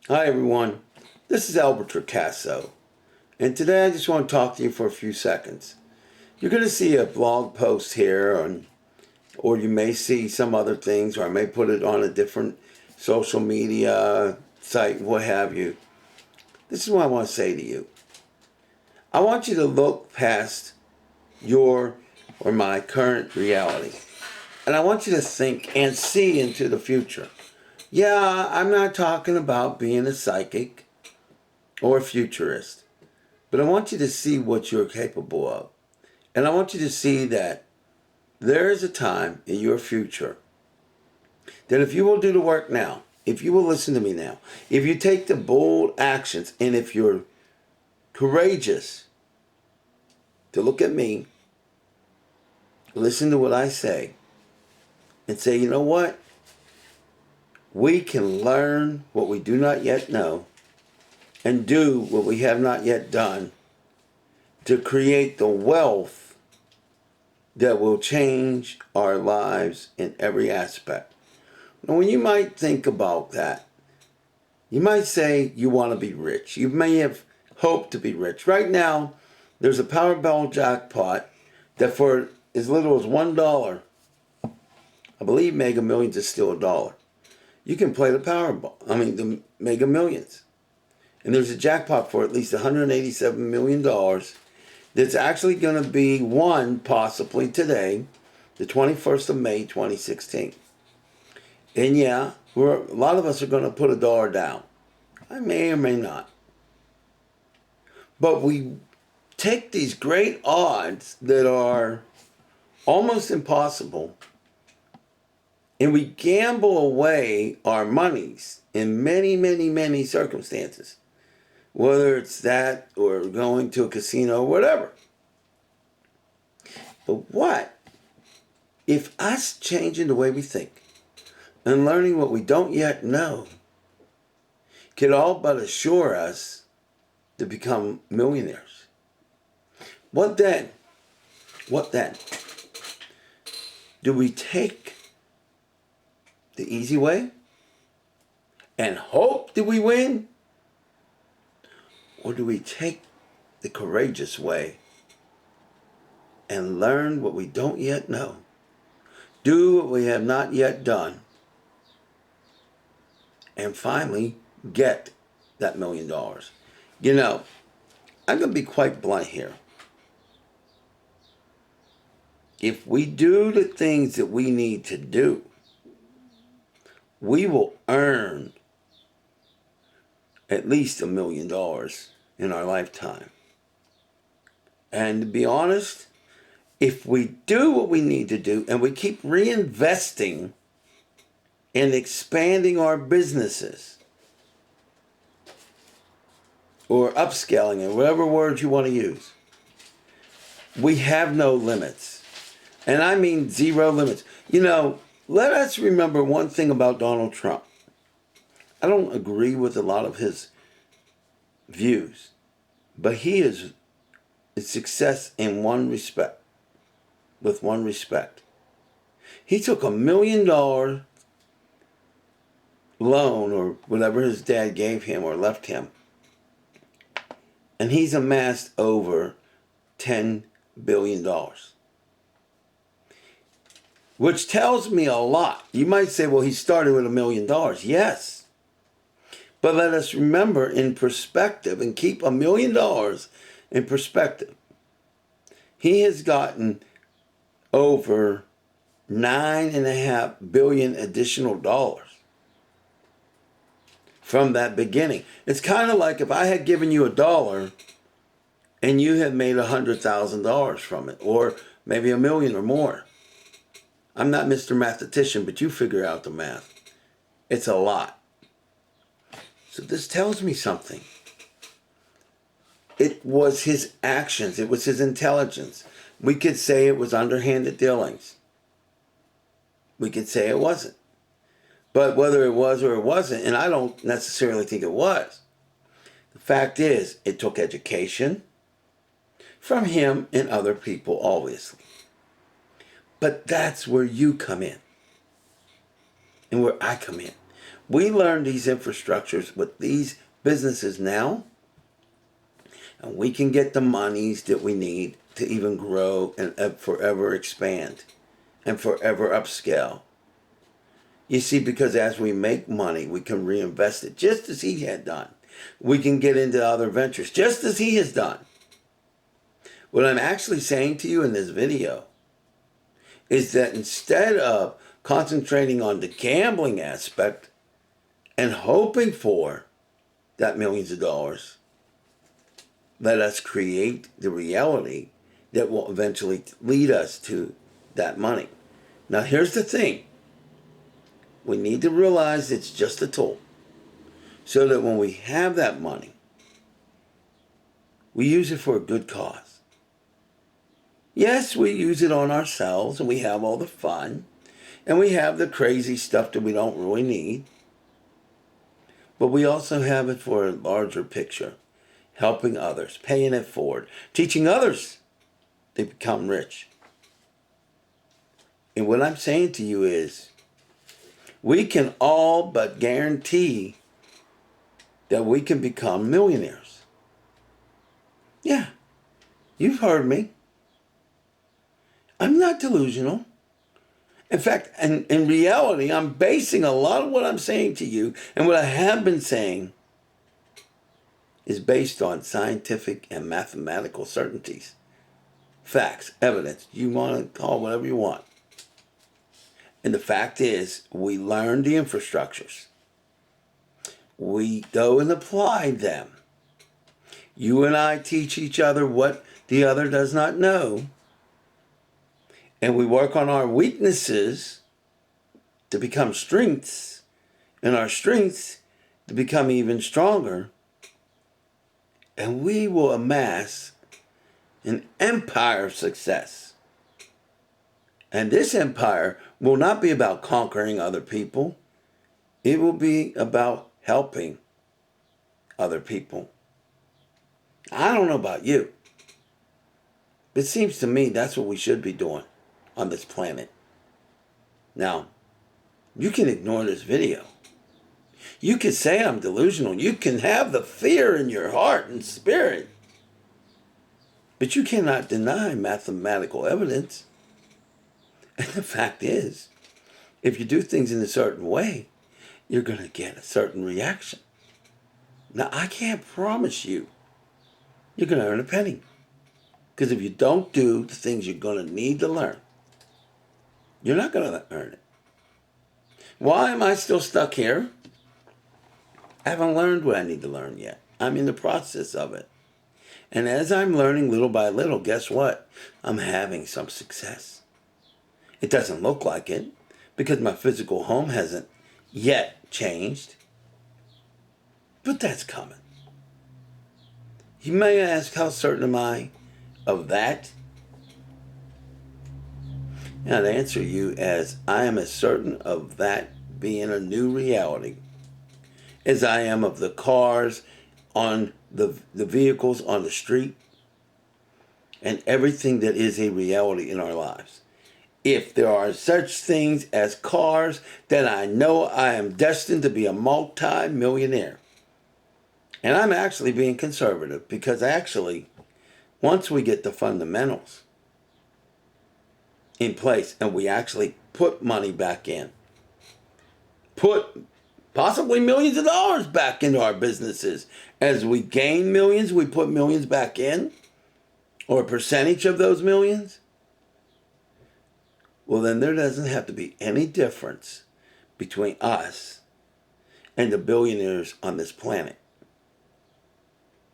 Hi everyone, this is Albert Tricasso, and today I just want to talk to you for a few seconds. You're going to see a blog post here, or you may see some other things, or I may put it on a different social media site, what have you. This is what I want to say to you. I want you to look past your or my current reality, and I want you to think and see into the future. Yeah, I'm not talking about being a psychic or a futurist. But I want you to see what you're capable of. And I want you to see that there is a time in your future that if you will do the work now, if you will listen to me now, if you take the bold actions, and if you're courageous to look at me, listen to what I say, and say, you know what? We can learn what we do not yet know and do what we have not yet done to create the wealth that will change our lives in every aspect. Now, when you might think about that, you might say you want to be rich. You may have hoped to be rich. Right now, there's a Powerball jackpot that for as little as $1, I believe Mega Millions is still $1. You can play the the Mega Millions. And there's a jackpot for at least $187 million that's actually going to be won possibly today, the 21st of May, 2016. And yeah, a lot of us are going to put $1 down. I may or may not. But we take these great odds that are almost impossible and we gamble away our monies in many, many, many circumstances. Whether it's that or going to a casino or whatever. But what if us changing the way we think and learning what we don't yet know could all but assure us to become millionaires? What then? What then? Do we take the easy way and hope that we win? Or do we take the courageous way and learn what we don't yet know? Do what we have not yet done, and finally get that $1 million. You know, I'm going to be quite blunt here. If we do the things that we need to do, we will earn at least $1 million in our lifetime. And to be honest, if we do what we need to do and we keep reinvesting and expanding our businesses or upscaling or whatever words you want to use, we have no limits. And I mean zero limits. You know, let us remember one thing about Donald Trump. I don't agree with a lot of his views, but he is a success in one respect. With one respect. He took $1 million loan or whatever his dad gave him or left him, and he's amassed over $10 billion. Which tells me a lot. You might say, well, he started with $1 million. Yes. But let us remember in perspective and keep $1 million in perspective. He has gotten over $9.5 billion additional dollars from that beginning. It's kind of like if I had given you $1 and you had made $100,000 from it, or maybe $1 million or more. I'm not Mr. Mathematician, but you figure out the math. It's a lot. So this tells me something. It was his actions. It was his intelligence. We could say it was underhanded dealings. We could say it wasn't. But whether it was or it wasn't, and I don't necessarily think it was, the fact is, it took education from him and other people, obviously. But that's where you come in and where I come in. We learn these infrastructures with these businesses now, and we can get the monies that we need to even grow and forever expand and forever upscale. You see, because as we make money, we can reinvest it, just as he had done. We can get into other ventures, just as he has done. What I'm actually saying to you in this video is that instead of concentrating on the gambling aspect and hoping for that millions of dollars, let us create the reality that will eventually lead us to that money. Now, here's the thing. We need to realize it's just a tool, so that when we have that money, we use it for a good cause. Yes, we use it on ourselves, and we have all the fun, and we have the crazy stuff that we don't really need. But we also have it for a larger picture, helping others, paying it forward, teaching others to become rich. And what I'm saying to you is, we can all but guarantee that we can become millionaires. Yeah, you've heard me. I'm not delusional. In fact, in reality, I'm basing a lot of what I'm saying to you and what I have been saying is based on scientific and mathematical certainties. Facts, evidence, you want to call it whatever you want. And the fact is, we learn the infrastructures. We go and apply them. You and I teach each other what the other does not know. And we work on our weaknesses to become strengths, and our strengths to become even stronger. And we will amass an empire of success. And this empire will not be about conquering other people. It will be about helping other people. I don't know about you, but it seems to me that's what we should be doing on this planet. Now, you can ignore this video. You can say I'm delusional. You can have the fear in your heart and spirit. But you cannot deny mathematical evidence. And the fact is, if you do things in a certain way, you're going to get a certain reaction. Now, I can't promise you you're going to earn a penny. Because if you don't do the things you're going to need to learn, you're not going to earn it. Why am I still stuck here? I haven't learned what I need to learn yet. I'm in the process of it. And as I'm learning little by little, guess what? I'm having some success. It doesn't look like it because my physical home hasn't yet changed. But that's coming. You may ask, how certain am I of that? And I'd answer you as I am as certain of that being a new reality as I am of the cars on the vehicles on the street and everything that is a reality in our lives. If there are such things as cars, then I know I am destined to be a multi-millionaire. And I'm actually being conservative because actually, once we get the fundamentals in place and we actually put money back in, put possibly millions of dollars back into our businesses. As we gain millions, we put millions back in, or a percentage of those millions. Well, then there doesn't have to be any difference between us and the billionaires on this planet.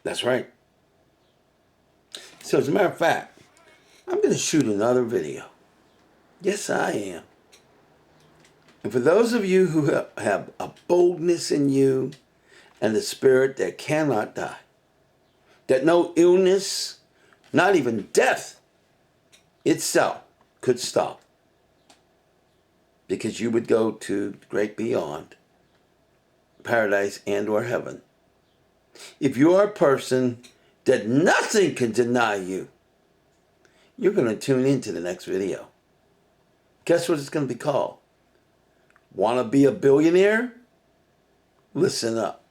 That's right. So as a matter of fact, I'm going to shoot another video. Yes, I am. And for those of you who have a boldness in you and the spirit that cannot die, that no illness, not even death itself could stop, because you would go to the great beyond, paradise and or heaven. If you are a person that nothing can deny you, you're going to tune into the next video. Guess what it's going to be called? Want to be a billionaire? Listen up.